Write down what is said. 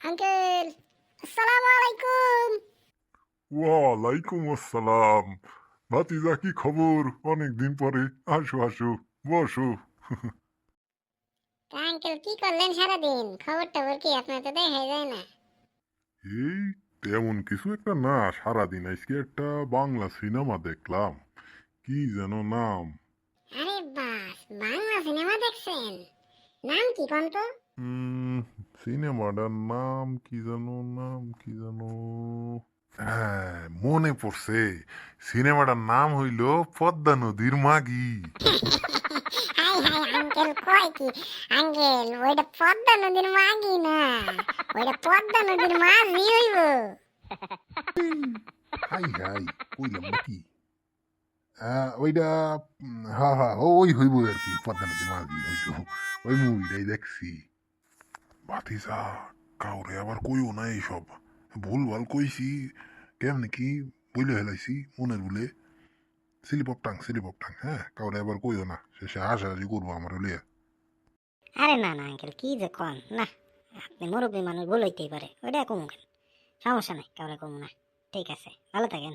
Uncle, আসসালামু আলাইকুম। ওয়ালাইকুম আসসালাম। ভাতিজা, কি খবর? অনেকদিন পরে। আসো আসো, বসো। তা আঙ্কেল কি করলেন সারাদিন? খবর টবর কি আপনার তো দেখাই যায় না। এই তেমন কিছু একটা না, সারাদিন আজকে একটা বাংলা সিনেমা দেখলাম। কি যেন নাম? আরে বাস, বাংলা সিনেমা দেখছেন? নাম কি কোন তো? উম, সিনেমাটার নাম কি যেন, নাম কি যেন। হ্যাঁ, মনে পড়ছে। সিনেমাটার নাম হইল পদ্মা নদীর মাগি। হাই হাই আঙ্কেল, কয় কি? আঙ্কেল, ওইটা পদ্মা নদীর মাগি না, ওইটা পদ্মা নদীর মাঝি হইব। হাই হাই, কইলাম নাকি? ওইটা হা হা ওই হইব আর কি, পদ্মা নদীর মাঝি হইব। ওই মুভিটাই দেখছি। ভাতিজা, কাউরে আবার কইও না এইসব। ভুল ভাল কইছি, কেমনে কি বইলে হেলাইছি মনের ভুলে। স্লিপ অফ টাং, হ্যাঁ, কাউরে আবার কইও না, শেষে হাসাহাসি করবো আমার লিয়ে। আরে না না আঙ্কেল, কি যে কোন না, আপনি মুরব্বী মানুষ ভুল হইতেই পারে, ওইটা কমু কেন? সমস্যা নাই, কাউরে কমু না। ঠিক আছে, ভালো থাকেন।